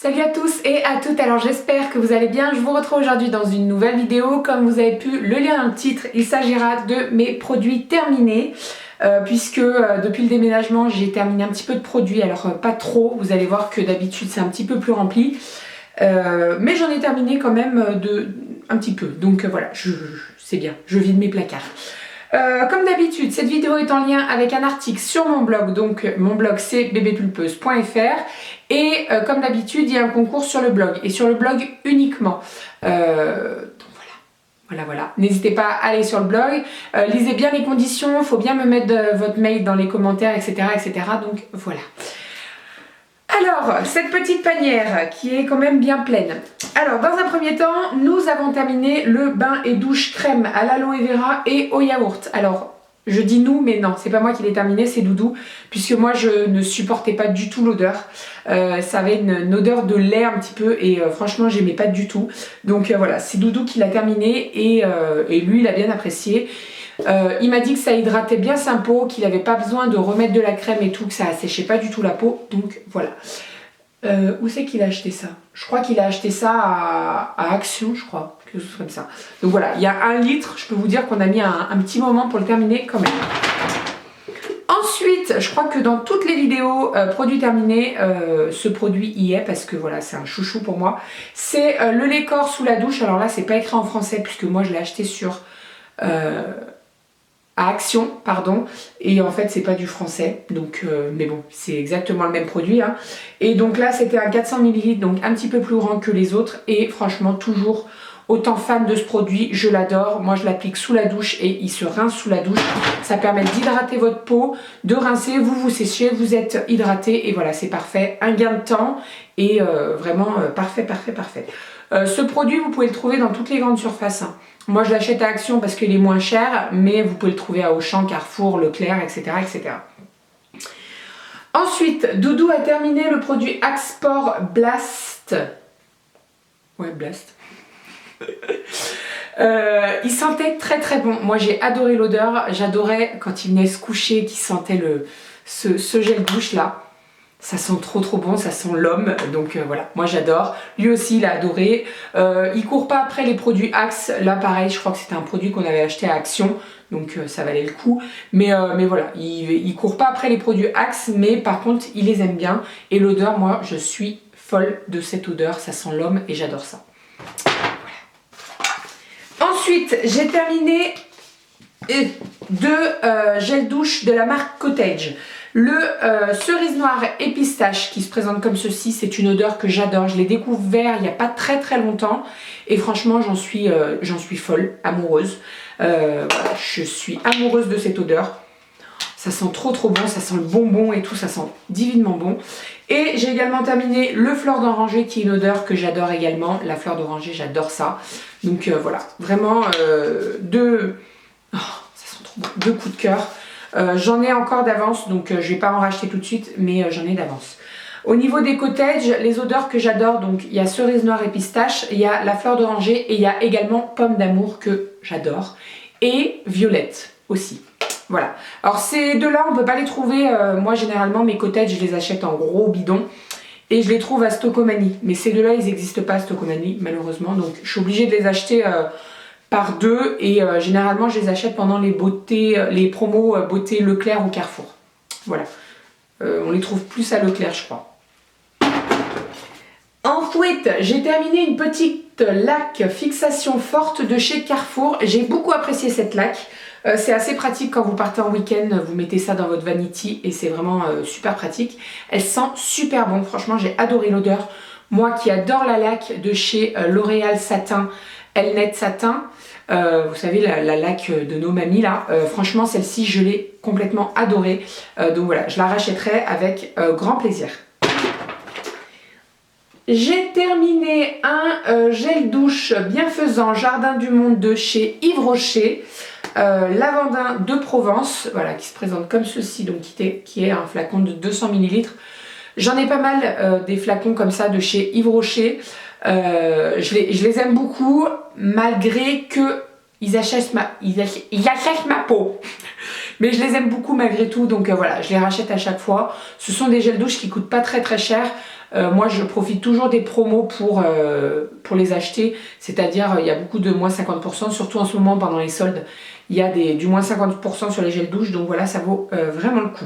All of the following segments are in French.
Salut à tous et à toutes, alors j'espère que vous allez bien. Je vous retrouve aujourd'hui dans une nouvelle vidéo. Comme vous avez pu le lire dans le titre, il s'agira de mes produits terminés. Puisque depuis le déménagement j'ai terminé un petit peu de produits, alors pas trop, vous allez voir que d'habitude c'est un petit peu plus rempli. Mais j'en ai terminé quand même un petit peu, donc voilà, c'est bien, je vide mes placards. Comme d'habitude, cette vidéo est en lien avec un article sur mon blog, donc mon blog c'est bébépulpeuse.fr et comme d'habitude il y a un concours sur le blog et sur le blog uniquement. Voilà. N'hésitez pas à aller sur le blog, lisez bien les conditions, il faut bien me mettre votre mail dans les commentaires, etc. Donc voilà. Alors, cette petite panière qui est quand même bien pleine. Alors, dans un premier temps, nous avons terminé le bain et douche crème à l'aloe vera et au yaourt. Alors, je dis nous, mais non, c'est pas moi qui l'ai terminé, c'est Doudou, puisque moi je ne supportais pas du tout l'odeur. Ça avait une odeur de lait un petit peu et franchement j'aimais pas du tout. Donc voilà, c'est Doudou qui l'a terminé et lui il a bien apprécié. Il m'a dit que ça hydratait bien sa peau, qu'il n'avait pas besoin de remettre de la crème et tout, que ça asséchait pas du tout la peau, donc voilà. Où c'est qu'il a acheté ça? Je crois qu'il a acheté ça à Action, je crois, quelque chose comme ça. Donc voilà, il y a 1 litre, je peux vous dire qu'on a mis un petit moment pour le terminer quand même. Ensuite, je crois que dans toutes les vidéos produits terminés, ce produit y est parce que voilà, c'est un chouchou pour moi. C'est le lait corps sous la douche. Alors là, c'est pas écrit en français puisque moi je l'ai acheté sur à Action, pardon, et en fait c'est pas du français, donc mais bon, c'est exactement le même produit, hein. Et donc là c'était un 400 ml, donc un petit peu plus grand que les autres, et franchement toujours autant fan de ce produit, je l'adore. Moi je l'applique sous la douche et il se rince sous la douche, ça permet d'hydrater votre peau, de rincer, vous séchez, vous êtes hydraté, et voilà, c'est parfait, un gain de temps, et vraiment parfait. Ce produit vous pouvez le trouver dans toutes les grandes surfaces, hein. Moi je l'achète à Action parce qu'il est moins cher, mais vous pouvez le trouver à Auchan, Carrefour, Leclerc, etc. Ensuite, Doudou a terminé le produit Axe Sport Blast. Ouais, Blast. Il sentait très bon. Moi j'ai adoré l'odeur. J'adorais quand il venait se coucher, qu'il sentait ce gel douche là. Ça sent trop bon, ça sent l'homme, donc voilà, moi j'adore. Lui aussi il a adoré. Il court pas après les produits Axe, là pareil, je crois que c'était un produit qu'on avait acheté à Action, donc ça valait le coup. Mais voilà, il court pas après les produits Axe, mais par contre il les aime bien. Et l'odeur, moi je suis folle de cette odeur, ça sent l'homme et j'adore ça. Voilà. Ensuite, j'ai terminé 2 gels douche de la marque Cottage. Le cerise noire et pistache qui se présente comme ceci, c'est une odeur que j'adore. Je l'ai découvert il n'y a pas très longtemps et franchement j'en suis folle, amoureuse. Voilà, je suis amoureuse de cette odeur. Ça sent trop bon, ça sent le bonbon et tout, ça sent divinement bon. Et j'ai également terminé le fleur d'oranger qui est une odeur que j'adore également. La fleur d'oranger, j'adore ça. Donc voilà, vraiment ça sent trop bon, 2 coups de cœur. J'en ai encore d'avance, donc je vais pas en racheter tout de suite, mais j'en ai d'avance. Au niveau des cottages, les odeurs que j'adore, donc il y a cerise noire et pistache, il y a la fleur d'oranger et il y a également pomme d'amour que j'adore, et violette aussi. Voilà. Alors ces deux-là, on peut pas les trouver, moi généralement mes cottages je les achète en gros bidon et je les trouve à Stocomanie, mais ces deux-là ils n'existent pas à Stocomanie malheureusement, donc je suis obligée de les acheter par 2 et généralement je les achète pendant les promos beauté Leclerc ou Carrefour. Voilà. On les trouve plus à Leclerc je crois. Ensuite, j'ai terminé une petite laque fixation forte de chez Carrefour. J'ai beaucoup apprécié cette laque. C'est assez pratique quand vous partez en week-end, vous mettez ça dans votre vanity et c'est vraiment super pratique. Elle sent super bon, franchement j'ai adoré l'odeur. Moi qui adore la laque de chez L'Oréal Satin, Elnet Satin, vous savez la laque de nos mamies là, franchement celle-ci je l'ai complètement adorée, donc voilà, je la rachèterai avec grand plaisir. J'ai terminé un gel douche bienfaisant Jardin du Monde de chez Yves Rocher, lavandin de Provence, voilà, qui se présente comme ceci, donc qui est un flacon de 200 ml. J'en ai pas mal des flacons comme ça de chez Yves Rocher. Je les aime beaucoup malgré que ils achètent ma peau. Mais je les aime beaucoup malgré tout, donc voilà, je les rachète à chaque fois. Ce sont des gels douche qui coûtent pas très cher. Moi je profite toujours des promos pour les acheter, c'est-à-dire il y a beaucoup de moins 50%, surtout en ce moment pendant les soldes, il y a du moins 50% sur les gels douche, donc voilà, ça vaut vraiment le coup.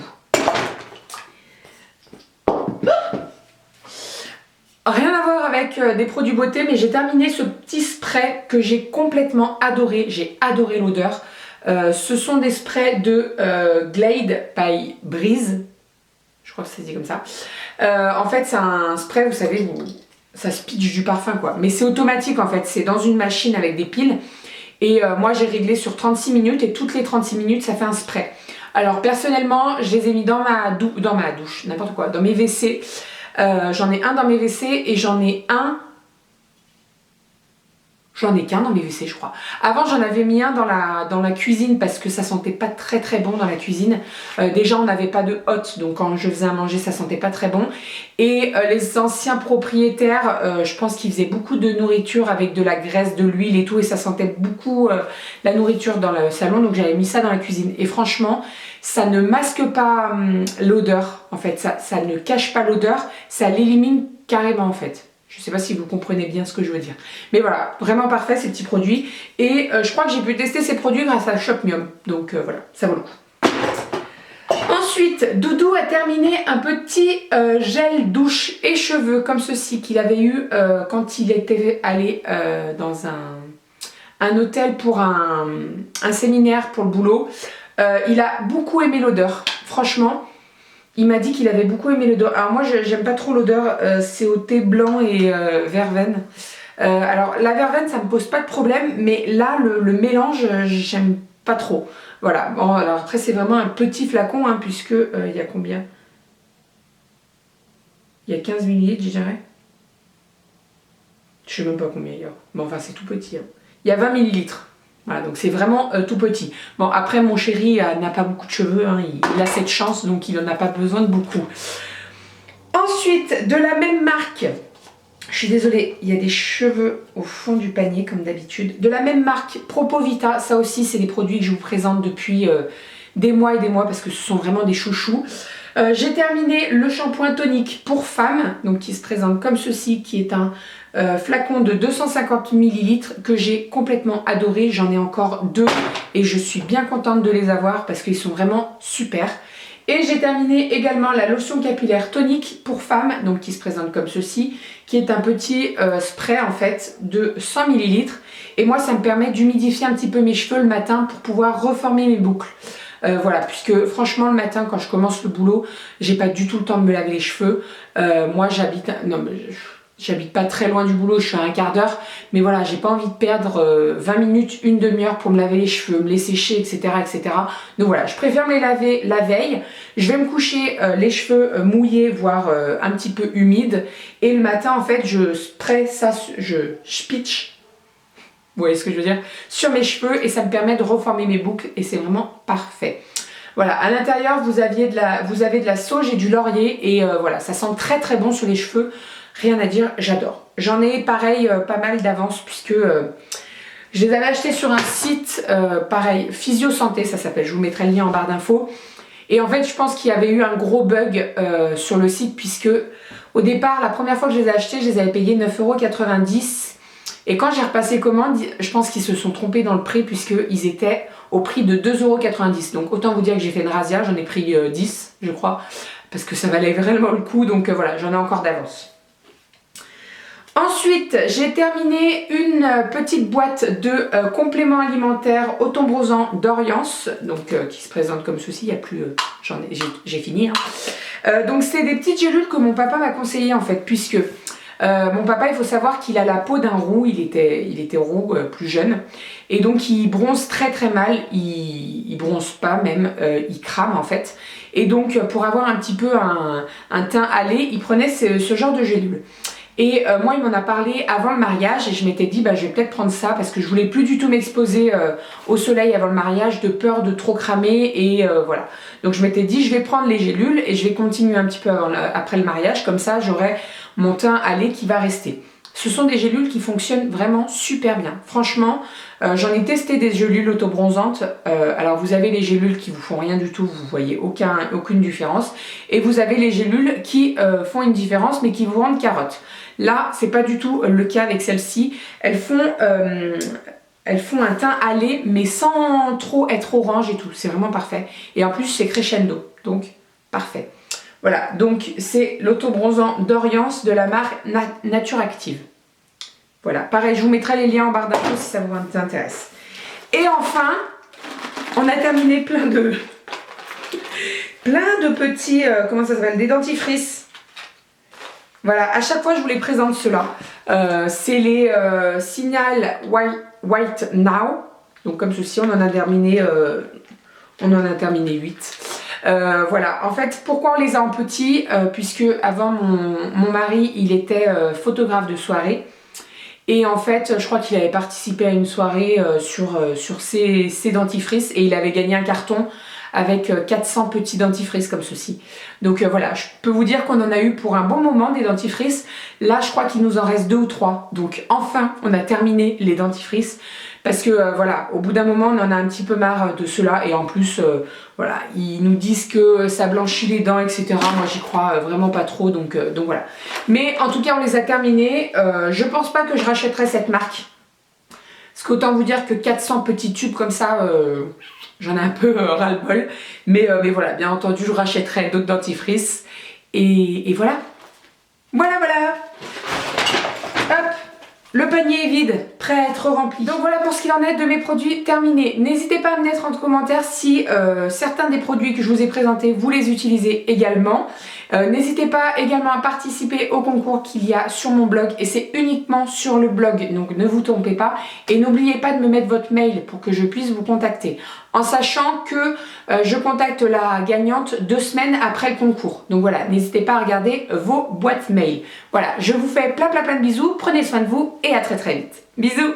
Rien à voir avec des produits beauté, mais j'ai terminé ce petit spray que j'ai complètement adoré. J'ai adoré l'odeur. Ce sont des sprays de Glade by Breeze. Je crois que c'est dit comme ça. En fait, c'est un spray, vous savez, où ça se pitch du parfum, quoi. Mais c'est automatique, en fait. C'est dans une machine avec des piles. Et moi, j'ai réglé sur 36 minutes. Et toutes les 36 minutes, ça fait un spray. Alors, personnellement, je les ai mis dans ma douche, n'importe quoi, dans mes WC. J'en ai un dans mes WC et j'en ai qu'un dans mes WC, je crois. Avant, j'en avais mis un dans la cuisine parce que ça sentait pas très très bon dans la cuisine. Déjà, on n'avait pas de hotte, donc quand je faisais à manger, ça sentait pas très bon. Et les anciens propriétaires, je pense qu'ils faisaient beaucoup de nourriture avec de la graisse, de l'huile et tout, et ça sentait beaucoup la nourriture dans le salon, donc j'avais mis ça dans la cuisine. Et franchement, ça ne masque pas l'odeur, en fait, ça ne cache pas l'odeur, ça l'élimine carrément, en fait. Je ne sais pas si vous comprenez bien ce que je veux dire. Mais voilà, vraiment parfait ces petits produits. Et je crois que j'ai pu tester ces produits grâce à Shopmium. Donc voilà, ça vaut le coup. Ensuite, Doudou a terminé un petit gel douche et cheveux comme ceci qu'il avait eu quand il était allé dans un hôtel pour un séminaire pour le boulot. Il a beaucoup aimé l'odeur, franchement. Il m'a dit qu'il avait beaucoup aimé l'odeur. Alors moi, j'aime pas trop l'odeur, c'est au thé blanc et verveine. Alors la verveine, ça me pose pas de problème, mais là, le mélange, j'aime pas trop. Voilà, bon, alors après, c'est vraiment un petit flacon, hein, puisque il y a combien? Il y a 15 ml, je dirais. Je sais même pas combien il y a. Bon, enfin, c'est tout petit. Hein. Il y a 20 ml. Voilà, donc c'est vraiment tout petit. Bon, après, mon chéri n'a pas beaucoup de cheveux, hein, il a cette chance, donc il n'en a pas besoin de beaucoup. Ensuite, de la même marque, je suis désolée, il y a des cheveux au fond du panier, comme d'habitude. De la même marque, Propovita, ça aussi, c'est des produits que je vous présente depuis des mois et des mois, parce que ce sont vraiment des chouchous. J'ai terminé le shampoing tonique pour femmes, donc qui se présente comme ceci, qui est un flacon de 250 ml que j'ai complètement adoré. J'en ai encore 2 et je suis bien contente de les avoir parce qu'ils sont vraiment super. Et j'ai terminé également la lotion capillaire tonique pour femmes, donc qui se présente comme ceci, qui est un petit spray en fait de 100 ml. Et moi, ça me permet d'humidifier un petit peu mes cheveux le matin pour pouvoir reformer mes boucles. Voilà, puisque franchement le matin quand je commence le boulot, j'ai pas du tout le temps de me laver les cheveux. Moi j'habite pas très loin du boulot, je suis à un quart d'heure, mais voilà, j'ai pas envie de perdre 20 minutes, une demi-heure pour me laver les cheveux, me les sécher, etc., etc. Donc voilà, je préfère me les laver la veille. Je vais me coucher les cheveux mouillés, voire un petit peu humides, et le matin en fait je spray ça, je pitch. Vous voyez ce que je veux dire? Sur mes cheveux et ça me permet de reformer mes boucles et c'est vraiment parfait. Voilà, à l'intérieur vous avez de la sauge et du laurier et voilà, ça sent très très bon sur les cheveux. Rien à dire, j'adore. J'en ai pareil pas mal d'avance puisque je les avais achetés sur un site pareil, Physio Santé ça s'appelle, je vous mettrai le lien en barre d'infos. Et en fait je pense qu'il y avait eu un gros bug sur le site puisque au départ la première fois que je les ai achetés, je les avais payés 9,90 €. Et quand j'ai repassé commande, je pense qu'ils se sont trompés dans le prix puisqu'ils étaient au prix de 2,90 €. Donc autant vous dire que j'ai fait une razzia, j'en ai pris 10 je crois, parce que ça valait vraiment le coup, donc voilà, j'en ai encore d'avance. Ensuite, j'ai terminé une petite boîte de compléments alimentaires autobrosants d'Oriance, donc qui se présente comme ceci, il n'y a plus, j'ai fini. Hein. Donc c'est des petites gélules que mon papa m'a conseillé en fait, puisque mon papa, il faut savoir qu'il a la peau d'un roux, il était roux plus jeune, et donc il bronze très très mal, il bronze pas même, il crame en fait, et donc pour avoir un petit peu un teint hâlé, il prenait ce genre de gélules. Et moi il m'en a parlé avant le mariage et je m'étais dit bah je vais peut-être prendre ça parce que je voulais plus du tout m'exposer au soleil avant le mariage de peur de trop cramer et voilà. Donc je m'étais dit je vais prendre les gélules et je vais continuer un petit peu après le mariage, comme ça j'aurai mon teint hâlé qui va rester. Ce sont des gélules qui fonctionnent vraiment super bien. Franchement, j'en ai testé des gélules autobronzantes. Alors vous avez les gélules qui vous font rien du tout, vous voyez aucune différence. Et vous avez les gélules qui font une différence mais qui vous rendent carotte. Là, c'est pas du tout le cas avec celles-ci. Elles font un teint hâlé mais sans trop être orange et tout. C'est vraiment parfait. Et en plus, c'est crescendo. Donc, parfait. Voilà, donc c'est l'autobronzant d'Oriance de la marque Nature Active. Voilà, pareil, je vous mettrai les liens en barre d'infos si ça vous intéresse. Et enfin, on a terminé plein de petits, comment ça s'appelle, des dentifrices. Voilà, à chaque fois je vous les présente ceux-là. C'est les Signal White Now. Donc comme ceci, on en a terminé 8. Voilà, en fait, pourquoi on les a en petits, puisque avant mon mari, il était photographe de soirée. Et en fait, je crois qu'il avait participé à une soirée sur ses dentifrices et il avait gagné un carton avec 400 petits dentifrices comme ceci. Donc voilà, je peux vous dire qu'on en a eu pour un bon moment des dentifrices. Là, je crois qu'il nous en reste 2 ou 3. Donc enfin, on a terminé les dentifrices. Parce que voilà, au bout d'un moment, on en a un petit peu marre de cela. Et en plus, voilà, ils nous disent que ça blanchit les dents, etc. Moi, j'y crois vraiment pas trop. Donc voilà. Mais en tout cas, on les a terminés. Je pense pas que je rachèterai cette marque. Parce qu'autant vous dire que 400 petits tubes comme ça, j'en ai un peu ras-le-bol. Mais voilà, bien entendu, je rachèterai d'autres dentifrices. Et voilà. Voilà. Hop. Le panier est vide, prêt à être rempli. Donc voilà pour ce qu'il en est de mes produits terminés. N'hésitez pas à me mettre en commentaire si certains des produits que je vous ai présentés, vous les utilisez également. N'hésitez pas également à participer au concours qu'il y a sur mon blog et c'est uniquement sur le blog, donc ne vous trompez pas. Et n'oubliez pas de me mettre votre mail pour que je puisse vous contacter. En sachant que je contacte la gagnante 2 semaines après le concours. Donc voilà, n'hésitez pas à regarder vos boîtes mail. Voilà, je vous fais plein de bisous, prenez soin de vous et à très vite. Bisous!